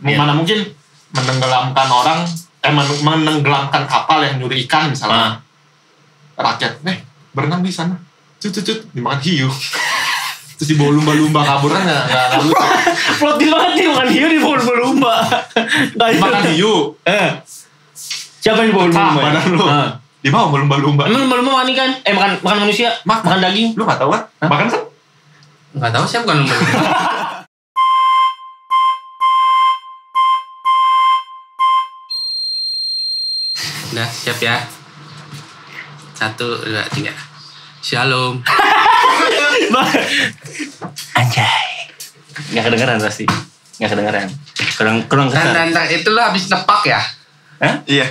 Mana mungkin menenggelamkan orang, menenggelamkan kapal yang nyuri ikan misalnya. Rakyat, berenang di sana. Cut, dimakan hiu. Terus dibawa lumba-lumba kabur kan nggak lucu. Plot banget nih, makan hiu dibawa lumba-lumba. Makan hiu. Siapa yang dibawa lumba? Badan lu. Dibawa lumba-lumba. Emang lumba-lumba makan ikan? Makan manusia? Makan daging? Lu nggak tahu kan? Makan kan? Nggak tahu sih bukan lumba-lumba. Udah siap ya. 1, 2, 3. Shalom. Anjay. Gak kedengeran pasti. Gak kedengeran. Kurang kesar. Dan itu lo habis nepak ya? Hah? Iya.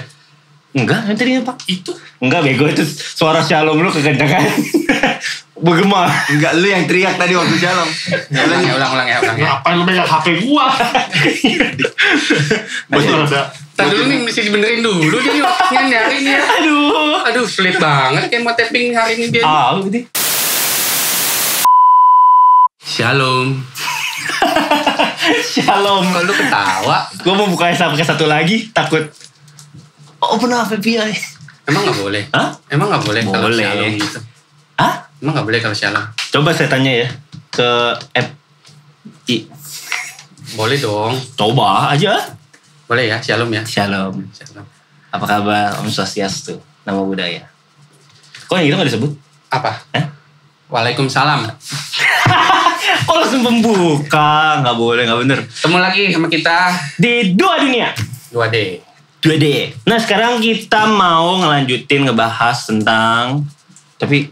Enggak, yang tadi nepak. Itu? Enggak, bego. Itu suara shalom lu kekencangan. Bergema. Enggak, lu yang teriak tadi waktu shalom. Ulang ya. Ngapain lu megang HP gua? Betul ada. Tadi dulu nih mesti dibenerin dulu jadi otaknya nyari nih ya. Aduh sulit banget kayak mau tapping hari ini dia. Gitu. Shalom. Shalom. Kalau lu ketawa. Gue mau buka pakai satu lagi, takut. Open API. Emang nggak boleh? Hah? Emang nggak boleh kalau Boleh. shalom gitu? Hah? Emang nggak boleh kalau shalom? Coba saya tanya ya ke FI. Boleh dong. Coba aja. Boleh ya, shalom ya. Shalom. Shalom. Apa kabar? Om Swastiastu. Nama budaya. Kok yang itu gak disebut? Apa? Hah? Waalaikumsalam. Kok langsung pembuka? Gak boleh, gak bener. Ketemu lagi sama kita Di 2 dunia. 2D. 2D. Nah sekarang kita mau ngelanjutin ngebahas tentang. Tapi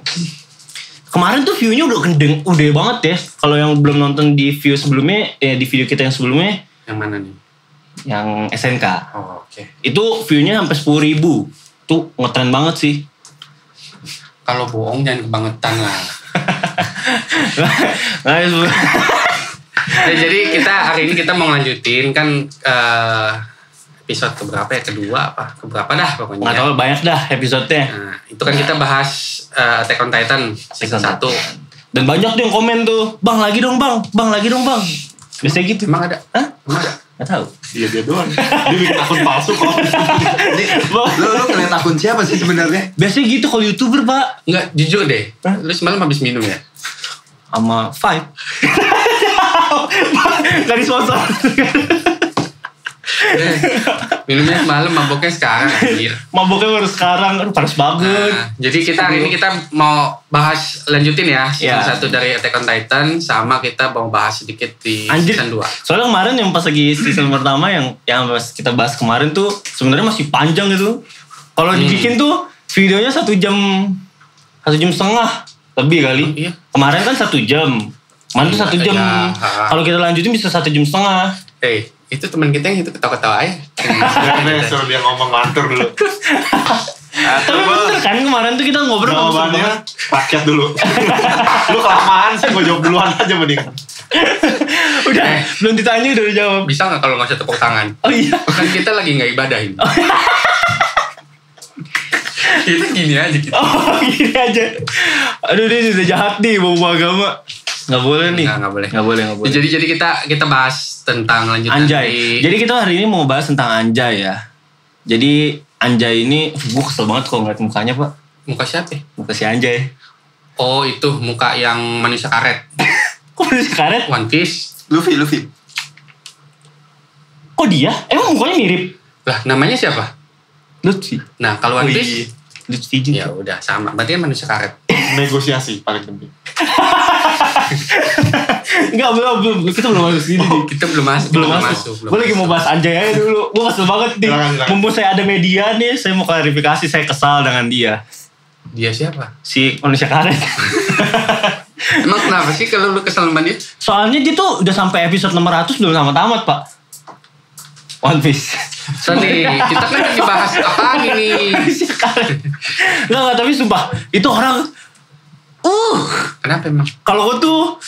kemarin tuh view-nya udah banget ya. Kalau yang belum nonton di view sebelumnya, di video kita yang sebelumnya. Yang mana nih? Yang SNK. Oh, oke. Itu view-nya sampai 10.000. Tuh ngetren banget sih. Kalau bohong jangan kebangetan lah. Jadi kita hari ini kita mau ngelanjutin kan episode keberapa ya? Kedua apa? Keberapa dah pokoknya. Nggak tahu, banyak dah episode-nya. Nah, itu kan kita bahas Attack on Titan season 1. Dan banyak tuh yang komen tuh, Bang lagi dong bang. Biasanya gitu. Emang ada? Hah? Emang ada? Gak tahu. Iya dia doang. Dia bikin akun palsu kok. Lu ngeliat akun siapa sih sebenarnya? Biasanya gitu kalau YouTuber, Pak. Enggak, jujur deh. Lu semalam habis minum ya? Sama Five. Gak disponsor. Minumnya semalam, maboknya sekarang anjir. Maboknya baru sekarang, aduh panas banget. Nah, jadi kita hari ini kita mau bahas lanjutin ya season 1 dari Attack on Titan, sama kita mau bahas sedikit di Anjir. season 2. Soalnya kemarin yang pas lagi season pertama yang pas kita bahas kemarin tuh sebenarnya masih panjang gitu. Kalau dibikin tuh videonya 1 jam 1,5 jam lebih kali. Iya. Kemarin kan 1 jam. Kemarin tuh 1 jam. Ya. Kalau kita lanjutin bisa 1,5 jam. Itu teman kita yang itu ketawa-ketawa aja. Jangan suruh dia ngomong ngantur dulu. Tapi bener kan kemarin tuh kita ngobrol Jawabannya rakyat dulu. Lu kelamaan sih, gue jawab duluan aja mending. Udah, belum ditanya udah dijawab. Bisa nggak kalau nggak usah tepuk tangan? Oh iya. Kan kita lagi nggak ibadah ini. Kita gini aja kita. Oh gini aja. Aduh dia udah jahat nih bawa agama. Nggak boleh nih. Nggak boleh. Nggak boleh. Jadi kita bahas tentang lanjutan Anjay. Jadi kita hari ini mau bahas tentang Anjay ya. Jadi Anjay ini, gue kesel banget kalau ngeliat mukanya Pak. Muka siapa? Muka si Anjay. Oh itu muka yang manusia karet. Kok manusia karet? One Piece. Luffy. Kok dia? Emang mukanya mirip? Lah namanya siapa? Lutfi. Nah kalau One Piece Lutfi ya juga. udah sama. Berarti kan manusia karet. Negosiasi paling penting. Enggak, belum. Kita belum masuk sini. Kita belum masuk. Gue lagi mau bahas Anjay aja dulu. Gue kesel banget nih. Jangan. Mumpung saya ada media nih, saya mau klarifikasi. Saya kesal dengan dia. Dia siapa? Si manusia karet. Emang kenapa sih kalau lu kesel sama dia? Soalnya dia tuh udah sampai episode 600 belum tamat Pak. One Piece. Sorry, kita kan lagi bahas apaan ini? Enggak, tapi sumpah itu orang Kenapa emang? kalau gue tuh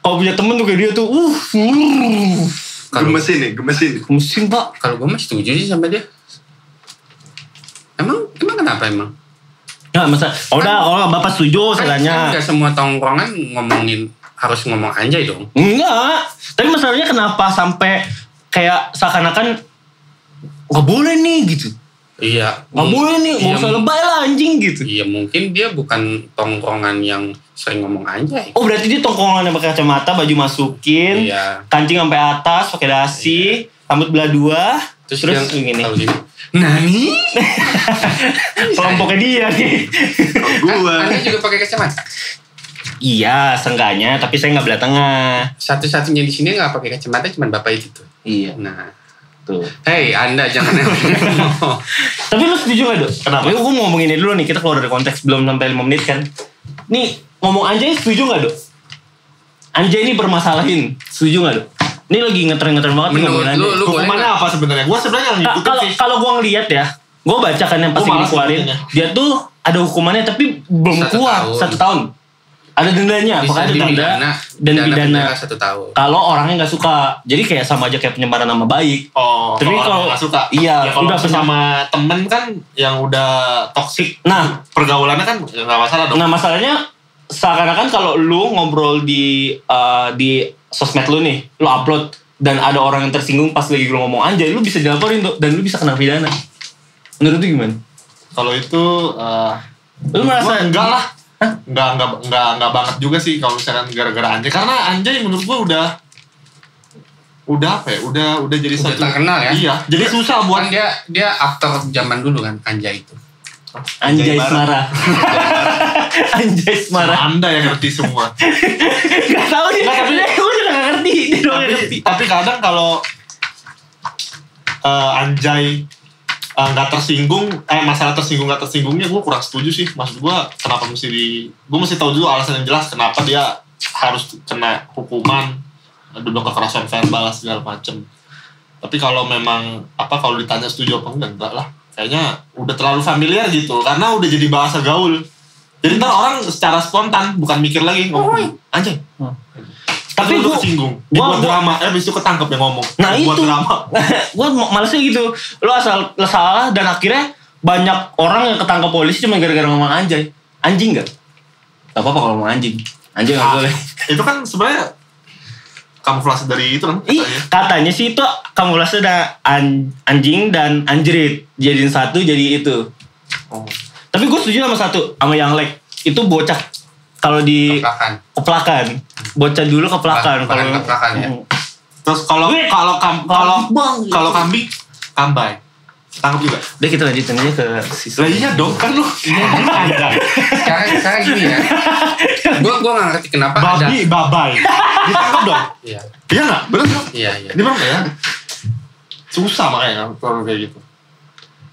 kalau punya temen tuh kayak dia tuh gemesin Pak. Kalau gue mah setuju sih sama dia. Emang kenapa emang? Ya masa kalau Bapak setuju saya tanya. Kan gak semua tongkrongan harus ngomong Anjay dong. Enggak, tapi masalahnya kenapa sampai kayak seakan-akan nggak boleh nih gitu. Iya. Nggak boleh nih, nggak usah lebay lah anjing gitu. Iya mungkin dia bukan tongkrongan yang sering ngomong anjay. Oh berarti dia tongkrongan yang pakai kacamata, baju masukin, Iya. kancing sampai atas, pakai dasi, rambut belah dua, terus begini. Kalau gini. Nani? Kelompoknya dia nih. Gua. Anda juga pakai kacamata? Iya, seenggaknya, tapi saya nggak belah tengah. Satu-satunya di sini nggak pakai kacamata cuma bapak itu tuh. Iya. Nah, Tuh. hey Anda jangan. Tapi lu setuju gak, Dok? Kenapa? Gue mau ngomong ini dulu nih, kita keluar dari konteks, belum sampai 5 menit kan. Nih, ngomong anjay setuju gak, Dok? Anjay ini permasalahin, setuju gak, Dok? Ini lagi ngetren-ngetren banget nih Menurut ngomongin lu anjay. Hukumannya apa sebenarnya? Gue sebenarnya ngikutin sih. Kalau gue ngeliat ya, gue baca kan yang pas Gua ini malas dikeluarin, ngikutinnya. dia tuh ada hukumannya tapi belum 1 kuat, tahun. 1 tahun. Ada dendanya, Bisa apakah ada denda dan dana pidana. penjara 1 tahun. Kalau orangnya nggak suka, jadi kayak sama aja kayak penyemaran nama baik. Oh, Tapi kalau- nggak suka. iya, ya, kalau udah sama temen kan yang udah toksik, Nah, pergaulannya kan nggak masalah dong. nah masalahnya seakan-akan kalau lu ngobrol di sosmed lu nih, lu upload dan ada orang yang tersinggung pas lagi lu ngomong anjay, lu bisa dilaporin tuh dan lu bisa kena pidana. Menurut lu gimana? Kalau itu, Lu merasa gua enggak lah. Enggak banget juga sih kalau misalkan gara-gara anjay. Karena anjay menurut gua udah apa ya? Udah jadi Udah satu. terkenal ya. Iya. Jadi susah buat Kan dia aktor zaman dulu kan Anjay itu. Anjay Semara. Anjay Semara. Anda yang ngerti semua. Gak tau dia. Gue juga gak ngerti. Dia doang yang ngerti. Tapi kadang kalau anjay nggak tersinggung, masalah tersinggung nggak tersinggungnya gue kurang setuju sih. Maksud gue kenapa gue mesti tahu dulu alasan yang jelas kenapa dia harus kena hukuman, duduk kekerasan verbal segala macem. Tapi kalau memang kalau ditanya setuju apa enggak lah. Kayaknya udah terlalu familiar gitu, karena udah jadi bahasa gaul. Jadi ntar orang secara spontan bukan mikir lagi ngomong anjay. Tapi Tapi gue gua- tersinggung, gua- dibuat drama, abis itu ketangkep yang ngomong. Nah Buat itu, drama. gue malesnya gitu. Lu asal salah dan akhirnya banyak orang yang ketangkap polisi cuma gara-gara ngomong anjay. Anjing gak? Gak apa-apa kalau ngomong anjing. Anjing gak boleh. Itu kan sebenarnya kamuflase dari itu kan Ih, katanya sih itu kamuflase ada anjing dan anjrit. Jadiin satu jadi itu. Oh. Tapi gue setuju sama satu, sama yang like. Itu bocah kalau di Keplakan. keplakan. Bocah dulu keplakan. Bahan keplakan ya. Terus kalau Bang, kambing kambay. Tangkap juga. udah kita lanjutin aja ke sisi. Lah iya dong kan lu. Sekarang gini ya. Gua nggak ngerti kenapa ada. Babi babay. Ditangkap dong. Iya. Iya enggak? Benar dong. Iya. Ini bang ya. Susah makanya kalau kayak gitu.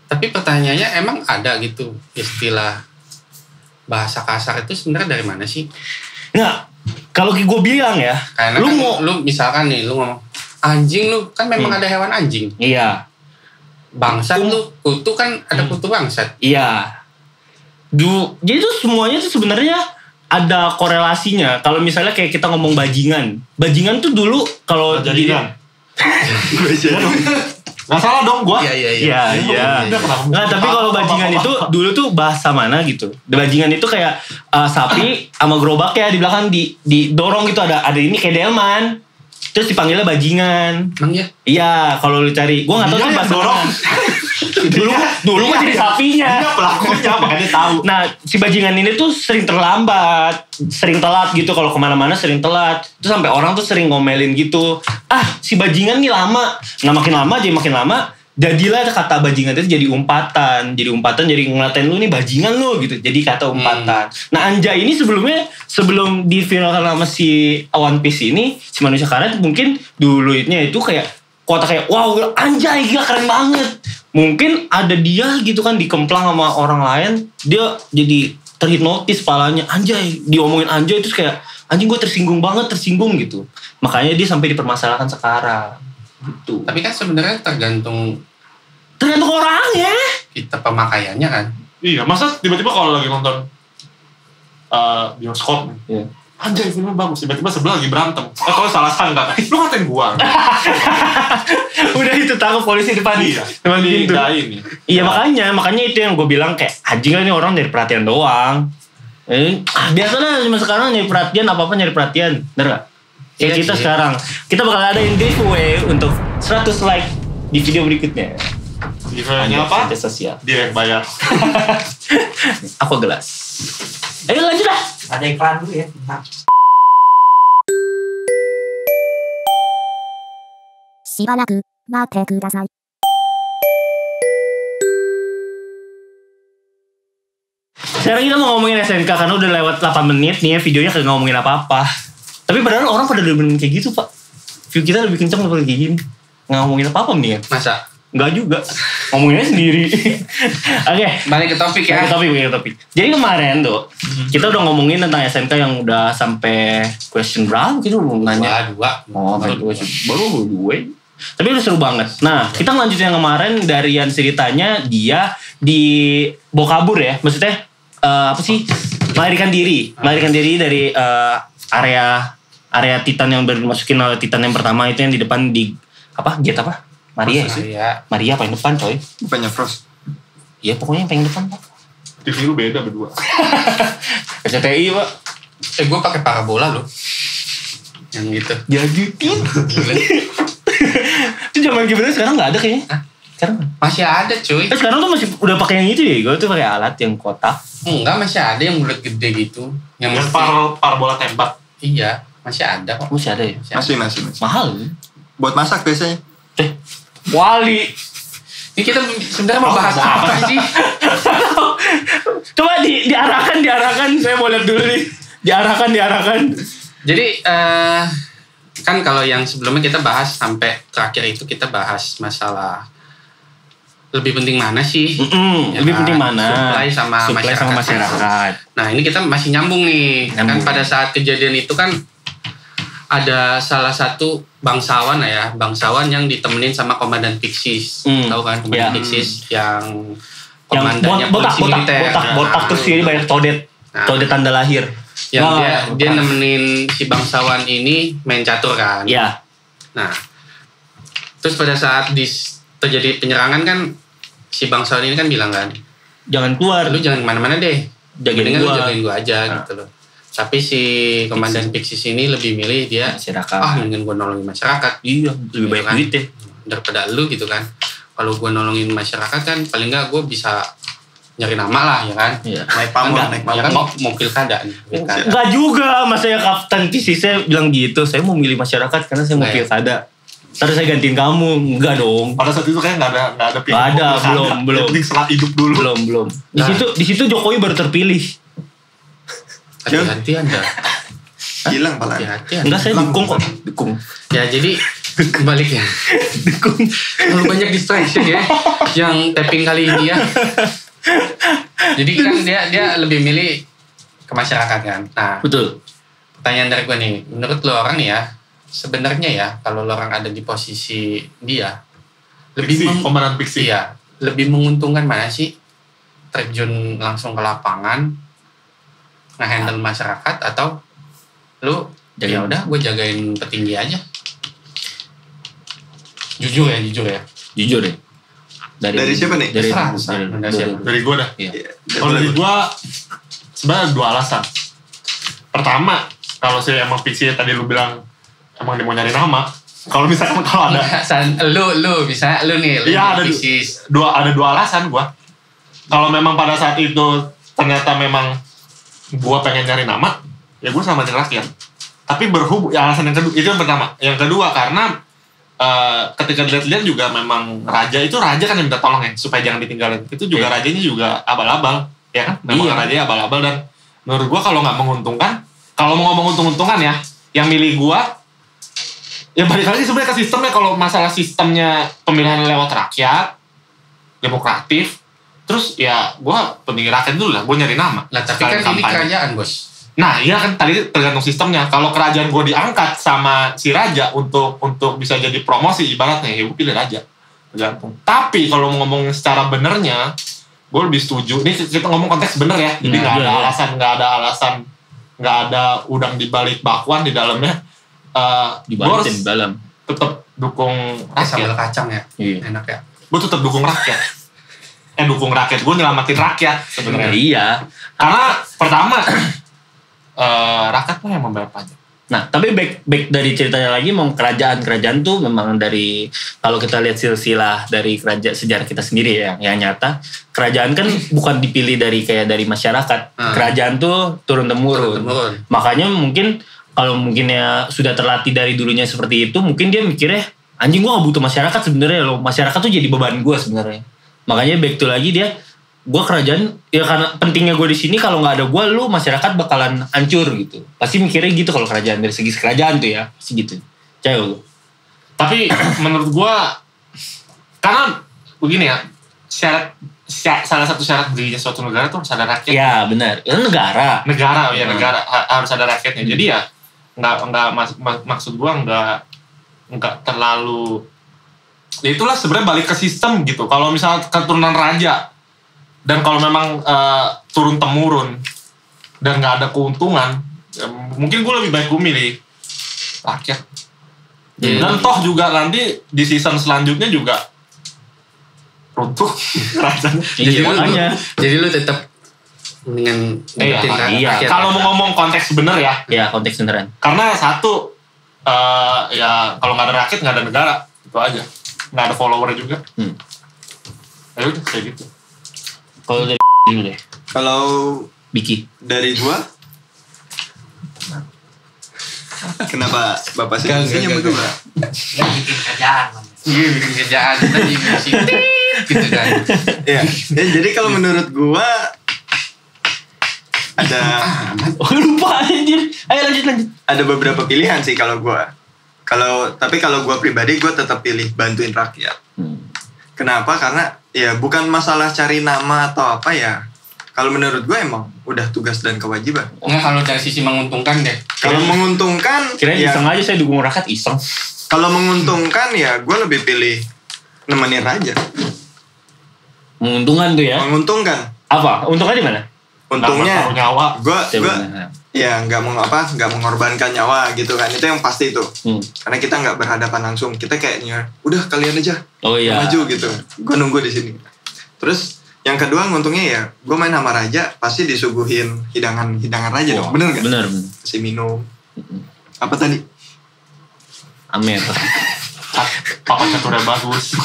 Tapi pertanyaannya emang ada gitu istilah bahasa kasar itu sebenarnya dari mana sih? Nah, kalau gue bilang ya, Karena lu kan mau lu misalkan nih lu ngomong anjing lu kan memang ada hewan anjing. iya, Bangsat lu kutu kan ada kutu bangsat. iya. Jadi tuh semuanya tuh sebenarnya ada korelasinya. Kalau misalnya kayak kita ngomong bajingan tuh dulu kalau Jadikan. Nggak salah dong gua. Iya. Udah, kenapa? Nah, tapi kalau bajingan itu dulu tuh bahasa mana gitu. Bajingan itu kayak sapi sama gerobak ya di belakang didorong gitu ada ini kayak delman. Terus dipanggilnya bajingan. Emang ya? Iya, kalau lu cari, gua nggak tahu Dia tuh yang bahasa dorong. mana. dulu mah jadi sapinya. Dia pelakunya makanya tahu. Nah, si bajingan ini tuh sering terlambat, sering telat gitu. Kalau kemana-mana sering telat. Terus sampai orang tuh sering ngomelin gitu. Ah, si bajingan nih lama. Nah, makin lama, jadilah kata bajingan itu jadi umpatan. Jadi ngelatain lu nih bajingan lu gitu. Jadi kata umpatan. Nah, anjay ini sebelum diviralkan sama si One Piece ini, si manusia karet mungkin dulunya itu kayak kota kayak wow anjay gila keren banget. Mungkin ada dia gitu kan dikemplang sama orang lain, dia jadi terhipnotis palanya anjay, diomongin anjay terus kayak anjing gue tersinggung gitu. Makanya dia sampai dipermasalahkan sekarang gitu. Tapi kan sebenarnya tergantung orang ya. kita pemakaiannya kan. Iya, masa tiba-tiba kalau lagi nonton bioskop nih. Iya. Anjay filmnya bagus, tiba-tiba sebelah lagi berantem. Kalau salah sangka, lu ngatain gua. Udah itu tangkap polisi depan Iya, depan pintu. ini. Iya makanya itu yang gue bilang kayak anjing lah ini orang nyari perhatian doang. Biasalah cuma sekarang nyari perhatian apa-apa nyari perhatian, bener gak? Ya kita sekarang kita bakal adain giveaway untuk 100 like di video berikutnya. Giveaway-nya apa? Media sosial. Dia yang bayar. Aku gelas. Ayo lanjut lah. Ada iklan dulu ya. Shibaraku待ってください。Sekarang kita mau ngomongin SNK karena udah lewat 8 menit nih ya, videonya kagak ngomongin apa-apa. Tapi padahal orang pada udah kayak gitu, Pak. View kita lebih kencang daripada kayak gini. Nggak ngomongin apa-apa nih ya. Masa? Enggak juga. Ngomonginnya sendiri. Oke. Balik ke topik ya. Balik ke topik. Jadi kemarin tuh, kita udah ngomongin tentang SNK yang udah sampai question berapa? Kita udah nanya. Baru dua. Tapi udah seru banget. Nah, kita ngelanjutin yang kemarin dari yang ceritanya dia di bawa kabur ya. Maksudnya apa sih? Melarikan diri dari area Titan yang baru dimasukin oleh Titan yang pertama itu yang di depan di apa? Gate apa? Maria sih. Maria paling depan, coy. Bukannya Frost. Iya, pokoknya yang paling depan, Pak. TV lu beda berdua. RCTI, Pak. Gue pakai parabola loh. Yang gitu. Jajutin. Itu zaman gimana sekarang nggak ada kayaknya. Sekarang masih ada cuy. Sekarang tuh masih udah pakai yang itu ya. Gue tuh pakai alat yang kotak. Enggak, masih ada yang bulat gede gitu. Yang parabola tembak. Iya, masih ada kok. Masih ada ya? Masih. Mahal. Buat masak biasanya. Wali. Ini kita sebenarnya mau bahas apa sih? Coba diarahkan. Saya mau lihat dulu nih. Diarahkan. Jadi kan kalau yang sebelumnya kita bahas sampai terakhir itu kita bahas masalah lebih penting mana sih? Ya lebih penting mana? Supply sama masyarakat. Nah ini kita masih nyambung nih. Kan pada saat kejadian itu kan ada salah satu bangsawan yang ditemenin sama Komandan Pixis. Tahu kan Komandan Pixis yang komandannya polisi militer. Botak terus ini banyak codet tanda lahir. Yang dia nemenin si bangsawan ini main catur kan. Iya. Nah, terus pada saat terjadi penyerangan kan si bangsawan ini kan bilang kan, jangan keluar. Lu jangan kemana-mana deh. Jagain gua aja gitu loh. Tapi si Komandan Pixis ini lebih milih dia masyarakat. mendingan gue nolongin masyarakat. Iya, lebih banyak kan? duit ya. Daripada lu gitu kan. Kalau gue nolongin masyarakat kan paling enggak gue bisa nyari nama lah ya kan. Iya. Naik pamor. Ya kan mau pilkada nih. Enggak juga, masa ya Kapten Pixisnya bilang gitu. Saya mau milih masyarakat karena saya mau pilkada. Terus saya gantiin kamu. Enggak dong. Pada saat itu kayak enggak ada pilihan. Enggak ada, belum. Penting setelah hidup dulu. Belum. Di situ Jokowi baru terpilih. Hati-hati Anda. Hilang pala. Hati-hati. Enggak, saya dukung. Ya, jadi kembali ya. Dukung. Terlalu banyak distraction ya. Yang tapping kali ini ya. Jadi kan dia lebih milih ke masyarakat kan. Nah, betul. Pertanyaan dari gue nih, menurut lo orang nih ya, sebenarnya ya kalau lo orang ada di posisi dia, Komandan Pixis. Iya, lebih menguntungkan mana sih? Terjun langsung ke lapangan, nge-handle masyarakat atau lu ya udah gue jagain petinggi aja. Jujur ya. Jujur ya. Dari siapa nih? Dari gue dah. Iya. Kalau dari gue sebenarnya 2 alasan. Pertama, kalau saya emang Pixis tadi lu bilang emang dia mau nyari nama. Kalau misalkan kalau ada lu bisa lu nih. Iya, ada 2 alasan gue. Kalau memang pada saat itu ternyata memang gue pengen nyari nama, ya gue selamatin rakyat. Tapi alasan yang kedua itu yang pertama. Yang kedua karena ketika dilihat juga memang raja kan yang minta tolong ya supaya jangan ditinggalin. Itu juga rajanya juga abal-abal, ya kan? Memang rajanya abal-abal dan menurut gue kalau nggak menguntungkan, kalau mau ngomong untung-untungan ya, yang milih gue ya balik lagi sebenarnya ke sistemnya. Kalau masalah sistemnya pemilihan lewat rakyat, demokratif, terus ya gue pemilih rakyat dulu lah, gue nyari nama. Lah tapi kan ini kerajaan bos. Nah iya kan tadi tergantung sistemnya. Kalau kerajaan gue diangkat sama si raja untuk bisa jadi promosi ibaratnya, ya gue pilih raja. Tergantung. Tapi kalau ngomong secara benernya, gue lebih setuju. Ini kita ngomong konteks bener ya. Jadi nggak ada alasan, nggak ada udang di balik bakwan di dalamnya. Dibalik di dalam. Tetap dukung rakyat. Sambal kacang ya, enak ya. Gue tetap dukung rakyat. Dukung rakyat. Gue nyelamatin rakyat sebenarnya. Iya. Karena pertama rakyat tuh yang membayar pajak. Nah, tapi back dari ceritanya lagi, mau kerajaan tuh memang dari, kalau kita lihat silsilah dari sejarah kita sendiri ya, yang nyata, kerajaan kan bukan dipilih dari masyarakat. Kerajaan tuh turun-temurun. Makanya mungkin kalau mungkin ya sudah terlatih dari dulunya seperti itu, mungkin dia mikirnya, anjing gue gak butuh masyarakat sebenarnya loh. Masyarakat tuh jadi beban gue sebenarnya. Makanya back to lagi dia, gue kerajaan ya karena pentingnya gue di sini, kalau nggak ada gue lu masyarakat bakalan hancur gitu. Pasti mikirnya gitu kalau kerajaan, dari segi kerajaan tuh ya pasti gitu. Percaya lu. Tapi menurut gue, karena begini ya, salah satu syarat berdirinya suatu negara tuh harus ada rakyat. Ya benar, itu negara Negara harus ada rakyatnya. Jadi ya nggak maksud gue nggak terlalu. Ya itulah sebenarnya balik ke sistem gitu. Kalau misalnya keturunan raja dan kalau memang turun-temurun dan nggak ada keuntungan, ya mungkin gue lebih baik gue milih rakyat. Dan toh juga nanti di season selanjutnya juga runtuh kerajaan. Jadi lu tetap dengan rakyat. Kalau mau ngomong konteks bener ya. Ya konteks beneran. Karena satu ya kalau nggak ada rakyat nggak ada negara, itu aja. Nggak ada follower juga. Ya udah kayak gitu. Kalau dari dulu deh. Kalau Biki. Dari gua. Kenapa Bapak sih nyambut gua? Ya bikin kerjaan. Iya bikin kerjaan tadi musik gitu kan. Ya, jadi kalau menurut gua ada lupa anjir. Ayo lanjut. Ada beberapa pilihan sih kalau gua. Tapi kalau gua pribadi gua tetap pilih bantuin rakyat. Kenapa? Karena ya bukan masalah cari nama atau apa ya. Kalau menurut gue emang udah tugas dan kewajiban. Enggak, kalau dari sisi menguntungkan deh. Kalau menguntungkan, kirain ya, iseng aja saya dukung rakyat iseng. Kalau menguntungkan ya gue lebih pilih nemenin raja. Menguntungkan tuh ya? Menguntungkan. Apa? Untungnya di mana? Untungnya nyawa. Gue ya nggak mengorbankan nyawa gitu kan, itu yang pasti itu. Karena kita nggak berhadapan langsung, kita kayaknya udah kalian aja maju gitu, gue nunggu di sini. Terus yang kedua nguntungnya ya gue main sama raja pasti disuguhin hidangan raja dong, bener nggak? Bener. Kasih minum apa tadi? Amer. Papa caturnya bagus.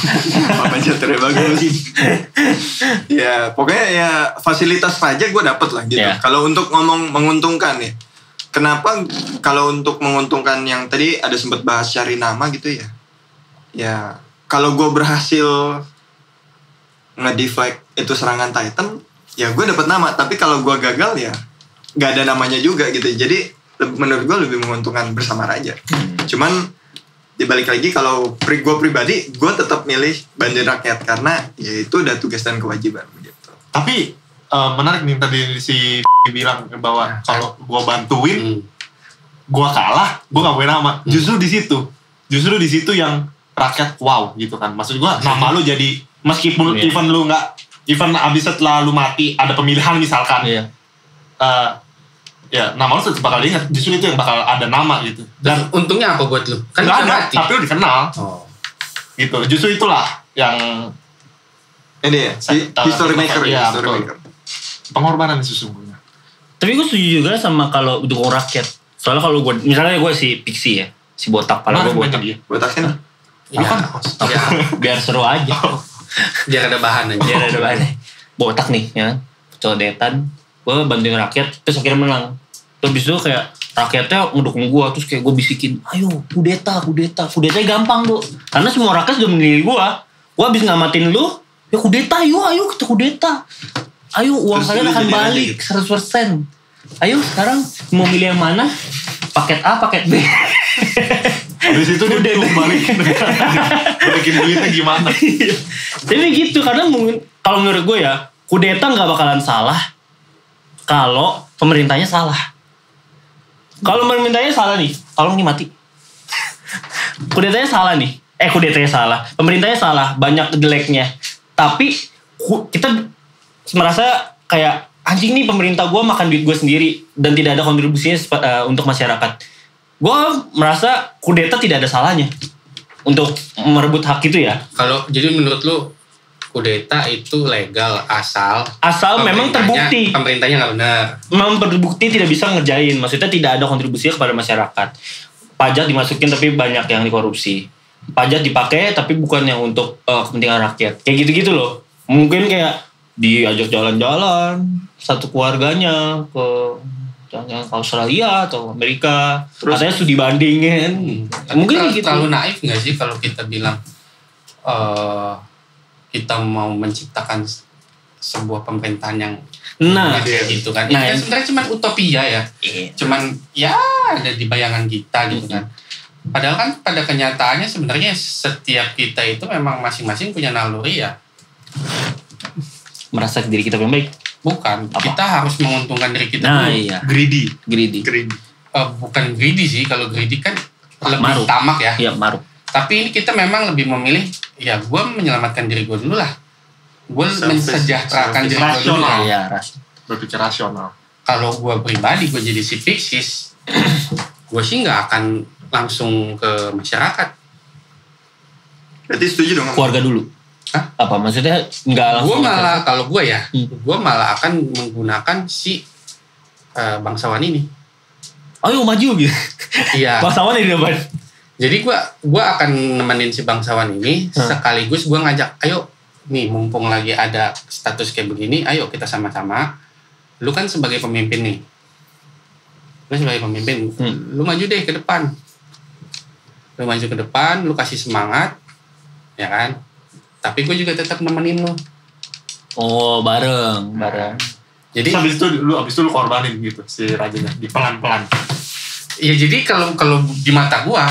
Ya pokoknya ya fasilitas raja gue dapet lah gitu. Kalau untuk ngomong menguntungkan ya, kenapa kalau untuk menguntungkan yang tadi ada sempat bahas cari nama gitu ya. Ya kalau gue berhasil nge-deflect itu serangan Titan, ya gue dapet nama. Tapi kalau gue gagal ya nggak ada namanya juga gitu. Jadi menurut gue lebih menguntungkan bersama raja. Cuman dibalik lagi kalau gue pribadi gue tetap milih bantuin rakyat karena ya itu udah tugas dan kewajiban gitu. Tapi menarik nih tadi si bilang bahwa kalau gue bantuin gue kalah, gue nggak punya nama. Justru di situ yang rakyat wow gitu kan. Maksud gue nama lu jadi meskipun even lu nggak, even abis setelah lu mati ada pemilihan misalkan. Ya nama lu tetap bakal diingat. Justru itu yang bakal ada nama gitu. Dan untungnya apa buat lu? Kan nggak ada, tapi lu dikenal. Gitu. Justru itulah yang ini ya, history maker. Pengorbanan sesungguhnya. Tapi gue setuju juga sama kalau dukung rakyat. Soalnya kalau gue, misalnya gue si Pixie ya, si botak, pala gue botak. Botaknya? Biar seru aja. Biar ada bahan aja. Botak nih ya, codetan. Gue bantuin rakyat, terus akhirnya menang. Terus abis itu kayak rakyatnya ngedukung gue, terus kayak gue bisikin, ayo kudetanya gampang tuh. Karena semua rakyat sudah memilih gue. Gue abis ngamatin lu, ya kudeta, ayo kita kudeta. Ayo uang kalian akan balik 100%. Ayo sekarang mau milih yang mana? Paket A, paket B. Dari situ dia balikin duitnya gimana? Tapi gitu, karena mungkin kalau menurut gue ya, kudeta nggak bakalan salah kalau pemerintahnya salah. Kalau pemerintahnya salah nih, tolong nih mati. Kudetanya salah nih. Kudetanya salah. Pemerintahnya salah, banyak jeleknya. Tapi kita merasa kayak anjing nih pemerintah gue makan duit gue sendiri dan tidak ada kontribusinya untuk masyarakat. Gue merasa kudeta tidak ada salahnya untuk merebut hak itu ya. Kalau jadi menurut lu kudeta itu legal asal memang terbukti pemerintahnya nggak benar. Memang terbukti tidak bisa ngerjain, maksudnya tidak ada kontribusinya kepada masyarakat. Pajak dimasukin tapi banyak yang dikorupsi. Pajak dipakai tapi bukan yang untuk kepentingan rakyat. Kayak gitu-gitu loh. Mungkin kayak diajak jalan-jalan satu keluarganya ke Australia atau Amerika, terus katanya studi bandingin. Mungkin gitu. Terlalu naif nggak sih kalau kita bilang kita mau menciptakan sebuah pemerintahan yang gitu kan? Itu kan sebenarnya cuma utopia ya, cuman ya ada di bayangan kita gitu kan. Padahal kan pada kenyataannya sebenarnya setiap kita itu memang masing-masing punya naluri ya. Merasa diri kita paling baik. Bukan, kita harus menguntungkan diri kita dulu. Iya. Greedy. Bukan greedy sih, kalau greedy kan lebih tamak ya. Iya, maruk. Tapi ini kita memang lebih memilih, ya gue menyelamatkan diri gue dulu lah. Gue mensejahterakan diri gue dulu lah. Iya, berpikir rasional. Kalau gue pribadi, gue jadi si Pisces, gue sih gak akan langsung ke masyarakat. Berarti setuju dong? Keluarga dulu. Hah? Apa maksudnya nggak langsung? Gue malah kalau gue ya, gue malah akan menggunakan si bangsawan ini. Ayo maju gitu. Iya. Bangsawan di depan. Jadi gue akan nemenin si bangsawan ini sekaligus gue ngajak, ayo nih mumpung lagi ada status kayak begini, ayo kita sama-sama. Lu kan sebagai pemimpin nih, lu maju deh ke depan. Lu maju ke depan, lu kasih semangat, ya kan? Tapi gue juga tetap nemenin lu. Oh, bareng. Jadi habis itu lu korbanin gitu si rajanya di pelan-pelan. Iya, jadi kalau di mata gue,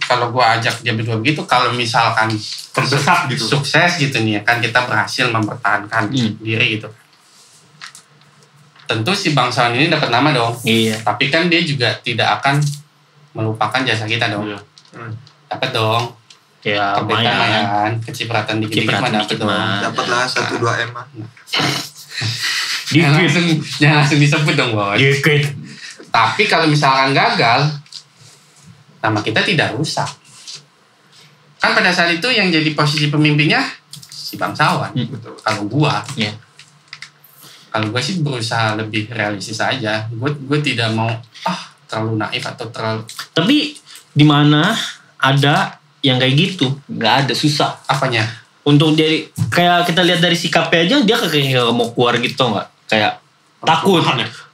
kalau gue ajak dia berdua begitu, kalau misalkan terdesak gitu, sukses gitu nih, kan kita berhasil mempertahankan diri gitu. Tentu si bangsawan ini dapat nama dong. Iya. Tapi kan dia juga tidak akan melupakan jasa kita dong. Iya. Dapat dong. Ya, lumayan. Kecipratan dikit-dikit mah dapat dong. Dapatlah 1-2 M mah. Jangan langsung disebut dong, Bos. Dikit. Tapi kalau misalkan gagal, nama kita tidak rusak. Kan pada saat itu yang jadi posisi pemimpinnya si bangsawan. Kalau gua, kalau gua sih berusaha lebih realistis aja. Gua tidak mau terlalu naif atau terlalu. Tapi di mana ada yang kayak gitu, nggak ada, susah. Apanya? Untuk dari kayak kita lihat dari sikapnya aja, dia kayak mau keluar gitu nggak? Kayak takut.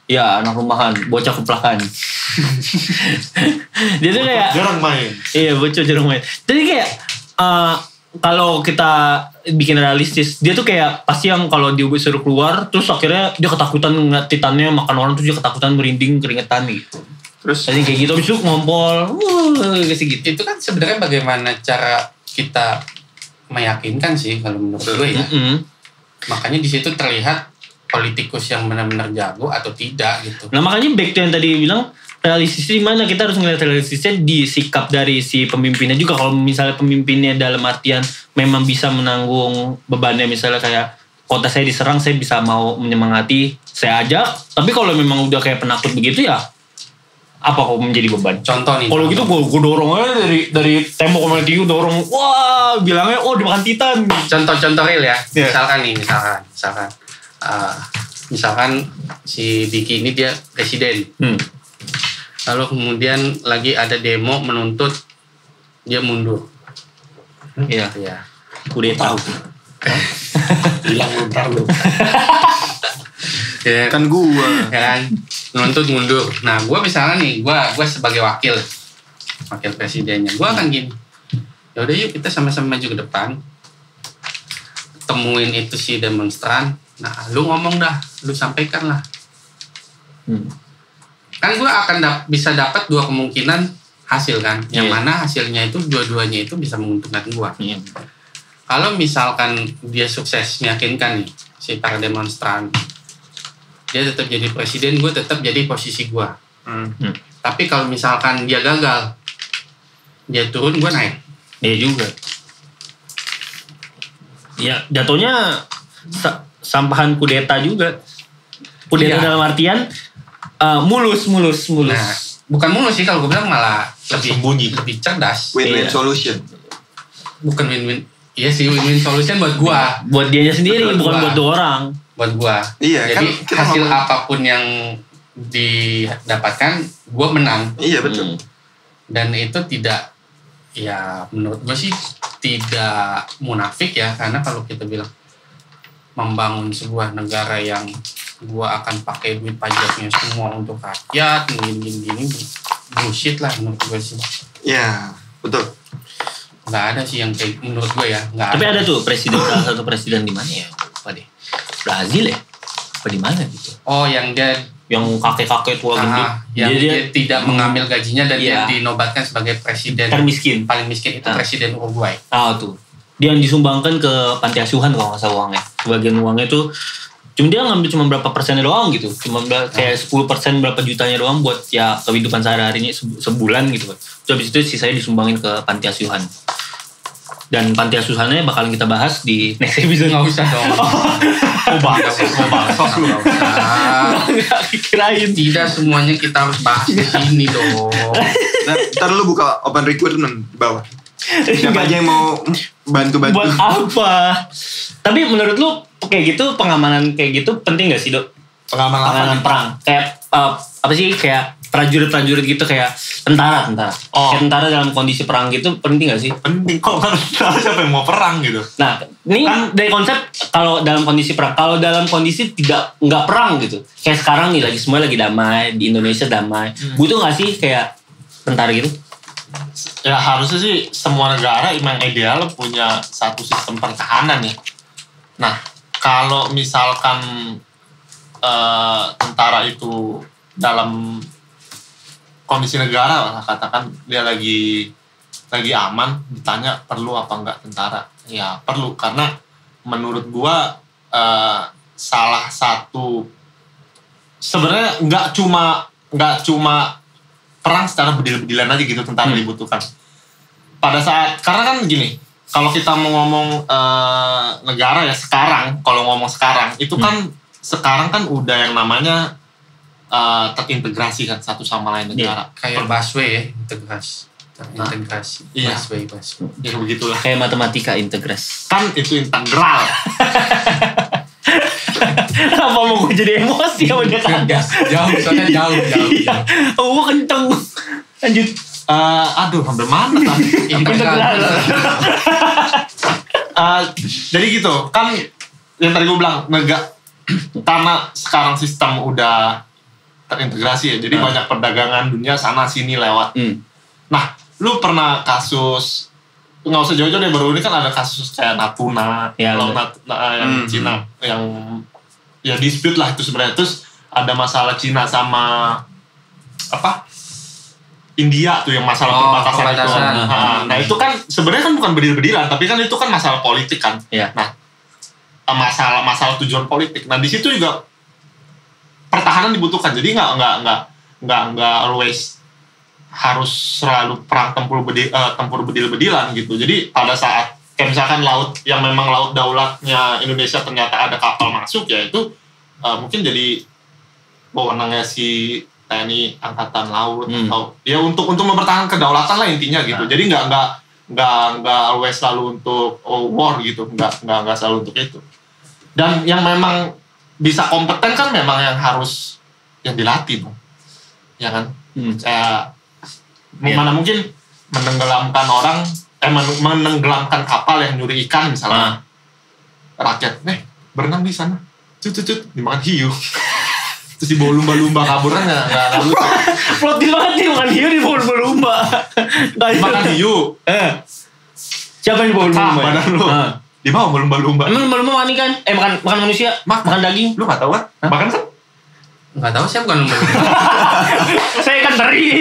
Ya, anak rumahan, bocah kuplakan. Dia tuh kayak jarang main. Iya, bocah jarang main. Jadi kayak kalau kita bikin realistis, dia tuh kayak pasti yang kalau dia suruh keluar, terus akhirnya dia ketakutan ngeliat titannya makan orang, terus dia ketakutan merinding keringetan gitu. Terus jadi kayak gitu, besok ngompol, kasih gitu. Itu kan sebenarnya bagaimana cara kita meyakinkan sih kalau menurut gue ya. Makanya di situ terlihat politikus yang benar-benar jago atau tidak gitu. Nah makanya back to yang tadi bilang realistisnya di mana, kita harus ngeliat realistisnya di sikap dari si pemimpinnya juga. Kalau misalnya pemimpinnya dalam artian memang bisa menanggung bebannya, misalnya kayak kota saya diserang, saya bisa mau menyemangati, saya ajak. Tapi kalau memang udah kayak penakut begitu ya, apa kok menjadi beban? Contoh nih. Kalau gitu gue dorong aja dari tembok sama gue dorong, wah bilangnya dimakan titan. Contoh real ya. Misalkan si Diki ini dia presiden. Lalu kemudian lagi ada demo menuntut dia mundur. Iya. Udah tahu. Hilang bentar lu. Ya, kan gua. Ya kan, menuntut mundur. Nah, gua misalnya nih, gua sebagai wakil presidennya. Gua akan gini. Ya udah yuk kita sama-sama maju ke depan. Temuin itu si demonstran. Nah, lu ngomong dah, lu sampaikan lah. Kan gue akan bisa dapat dua kemungkinan hasil kan. Yang mana hasilnya itu dua-duanya itu bisa menguntungkan gue. Kalau misalkan dia sukses meyakinkan nih si para demonstran, dia tetap jadi presiden, gue tetap jadi posisi gue. Tapi kalau misalkan dia gagal, dia turun, gue naik. Iya juga. Ya jatuhnya sampahan kudeta juga. Kudeta dalam artian mulus. Nah, bukan mulus sih, kalau gue bilang malah lebih sembunyi, lebih cerdas. Win-win solution. Bukan win-win. Iya sih, win-win solution buat gua. Buat dianya sendiri, bukan buat dua orang. Buat gua. Iya, jadi kan hasil apapun yang didapatkan, gua menang. Iya betul. Dan itu tidak, ya menurut gua sih tidak munafik ya, karena kalau kita bilang membangun sebuah negara yang gua akan pakai duit pajaknya semua untuk rakyat, gini bullshit lah menurut gua sih. Iya, betul. Nggak ada sih yang kayak menurut gue ya, nggak. Tapi ada tuh salah satu presiden di mana ya? Apa deh? Brazil ya? Apa di mana gitu? Oh, yang dia yang kakek-kakek tua gendut. Yang dia tidak mengambil gajinya dan dia dinobatkan sebagai presiden termiskin. Paling miskin itu presiden Uruguay. Tuh. Dia yang disumbangkan ke panti asuhan kalau nggak salah uangnya. Sebagian uangnya tuh dia ngambil cuma berapa persennya doang gitu. Cuma kayak 10% berapa jutanya doang buat ya kehidupan sehari-harinya sebulan gitu kan. Terus habis itu sisanya disumbangin ke panti asuhan. Dan panti asuhannya bakalan kita bahas di next episode. Nggak usah dong. Mau bahas lu. Nggak kirain. Tidak semuanya kita harus bahas di sini dong. Nah, ntar lu buka open recruitment di bawah. Siapa aja yang mau bantu-bantu. Buat apa? Tapi menurut lu kayak gitu, pengamanan kayak gitu penting gak sih, Dok? Pengamanan perang. Kayak apa sih, kayak prajurit-prajurit gitu, kayak tentara. Kayak tentara dalam kondisi perang gitu penting gak sih? Penting. Kok siapa yang mau perang gitu? Nah, ini kan dari konsep kalau dalam kondisi perang, kalau dalam kondisi nggak perang gitu. Kayak sekarang nih semua lagi damai, di Indonesia damai. Butuh gak sih kayak tentara gitu? Ya harusnya sih semua negara emang ideal punya satu sistem pertahanan ya. Nah, kalau misalkan tentara itu dalam kondisi negara, katakan dia lagi aman, ditanya perlu apa enggak tentara? Ya perlu, karena menurut gua salah satu sebenarnya nggak cuma perang secara bedil-bedilan aja gitu tentara dibutuhkan. Pada saat, karena kan gini, kalau kita mau ngomong negara ya sekarang, kalau ngomong sekarang itu kan sekarang kan udah yang namanya terintegrasi kan satu sama lain negara. Kayak busway ya, integrasi. Iya. Busway. Ya begitulah. Kayak matematika integrasi. Kan itu integral. Kenapa mau gue jadi emosi sama dia kan? Soalnya jauh. Gue kenceng. Lanjut. Aduh, hampir mana tadi? Integral. Jadi gitu, kan yang tadi gue bilang, karena sekarang sistem udah terintegrasi ya, jadi banyak perdagangan dunia sana sini lewat. Nah, lu pernah kasus, nggak usah jauh-jauh deh, baru ini kan ada kasus kayak Natuna, yang Cina, yang ya dispute lah itu sebenarnya. Terus ada masalah Cina sama India tuh yang masalah perbatasan itu. Nah itu kan sebenarnya kan bukan bedil-bedilan, tapi kan itu kan masalah politik kan. Nah masalah tujuan politik. Nah di situ juga pertahanan dibutuhkan. Jadi nggak always harus selalu perang tempur bedil-bedilan gitu. Jadi pada saat kayak misalkan laut yang memang laut daulatnya Indonesia ternyata ada kapal masuk, ya itu mungkin jadi wewenangnya si TNI Angkatan Laut atau ya untuk mempertahankan kedaulatan lah intinya gitu. Jadi nggak always selalu untuk war gitu, nggak selalu untuk itu. Dan yang memang bisa kompeten kan memang yang harus yang dilatih dong, ya kan? Mana mungkin menenggelamkan menenggelamkan kapal yang nyuri ikan misalnya, rakyat berenang di sana, cut dimakan hiu. Terus dibawa lumba-lumba kabur kan nggak lucu. Plot banget nih, makan hiu dibawa lumba-lumba. Makan hiu. Siapa yang dibawa lumba? Badan lu. Dibawa lumba-lumba. Emang lumba-lumba makan ikan? Makan manusia? Makan daging? Lu nggak tahu kan? Makan kan? Nggak tahu, saya bukan lumba-lumba. Saya kan teri.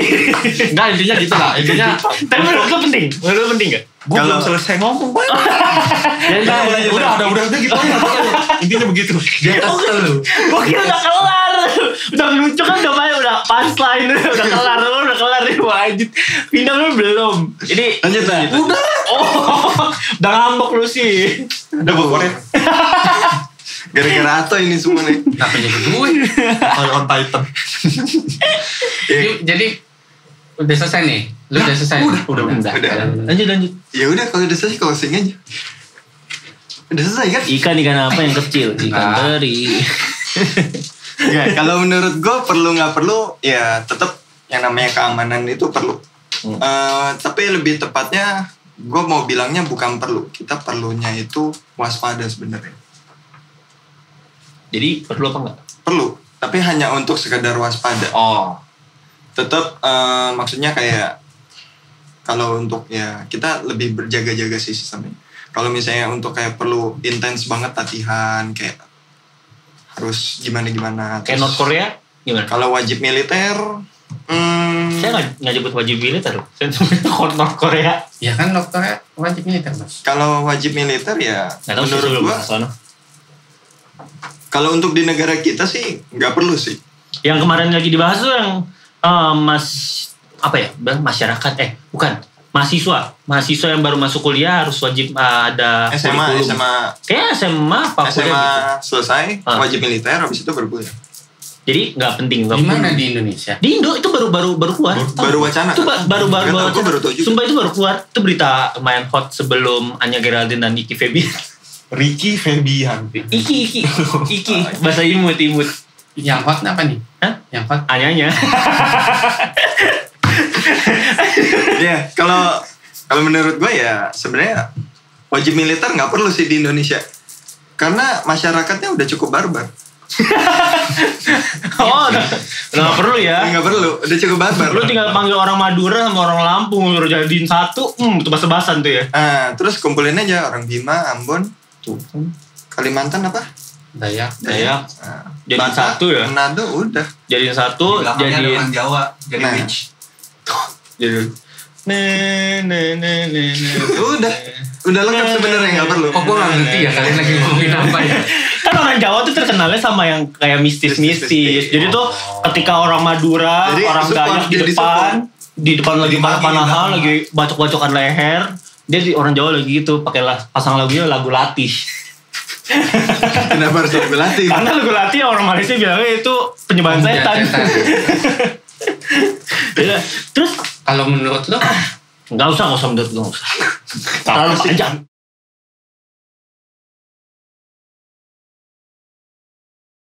Nggak, intinya gitu lah. Intinya. Tapi menurut lu penting? Menurut lu penting nggak? Gue belum selesai ngomong. Udah gitu. Intinya begitu. Dia kesel lu. Gue kira udah kelar. Udah lucu kan, udah punchline. Udah kelar nih, lanjut. Pindah lu belum. Jadi lanjut lah. Udah ngambek lu sih. Udah pokoknya. Gara-gara Ato ini semua nih. Kenapa jadi gue? On Titan. Jadi udah selesai nih. Lu udah selesai. Udah. Lanjut. Ya udah, kalau udah selesai closing aja. Udah selesai kan? Ikan apa yang kecil? Ikan teri. Ya, kalau menurut gue perlu nggak perlu ya tetap yang namanya keamanan itu perlu. Tapi lebih tepatnya gue mau bilangnya bukan perlu. Kita perlunya itu waspada sebenarnya. Jadi perlu apa enggak? Perlu, tapi hanya untuk sekedar waspada. Oh. Tetap maksudnya kayak kalau untuk ya kita lebih berjaga-jaga sih sistemnya. Kalau misalnya untuk kayak perlu intens banget latihan kayak harus gimana. Kayak North Korea gimana? Kalau wajib militer, saya nggak nyebut wajib militer, saya nyebut North Korea. Ya kan North Korea wajib militer mas. Kalau wajib militer ya tahu menurut gua. Kalau untuk di negara kita sih nggak perlu sih. Yang kemarin lagi dibahas tuh yang masyarakat mahasiswa yang baru masuk kuliah harus wajib ada SMA kayak SMA apa SMA gitu. Selesai wajib militer habis itu berkuliah. Jadi nggak penting. Di mana di Indonesia? Di Indo itu baru keluar. Baru wacana. Itu baru tahu, sumpah itu baru keluar. Itu berita lumayan hot sebelum Anya Geraldine dan Iki Febian. Ricky Febian. Iki bahasa imut. Yang hot apa nih? Hah? Yang hot? Anyanya. Ya, kalau menurut gue ya sebenarnya wajib militer nggak perlu sih di Indonesia karena masyarakatnya udah cukup barbar. Nggak perlu ya? Nggak perlu, udah cukup barbar. Lu tinggal panggil orang Madura sama orang Lampung, lu jadiin satu, itu basa-basan tuh ya. Terus kumpulin aja orang Bima, Ambon, Kalimantan apa? Dayak. Jadi satu ya? Manado udah. Jadiin satu, jadiin orang Jawa, jadi beach. Jadi udah lengkap sebenarnya nggak perlu. Kok gue nggak ngerti ya kalian lagi ngomongin apa ya? Kan orang Jawa tuh terkenalnya sama yang kayak mistis-mistis. Jadi tuh ketika orang Madura, Jadi, orang Dayak di depan lagi panah-panahan, lagi bacok-bacokan leher, dia di orang Jawa lagi gitu pakai pasang lagunya lagu latih. Kenapa harus lagu latih? Karena lagu latih orang Malaysia bilangnya itu penyembahan setan. Ya, terus kalau menurut lo nggak usah menurut gue, terlalu panjang.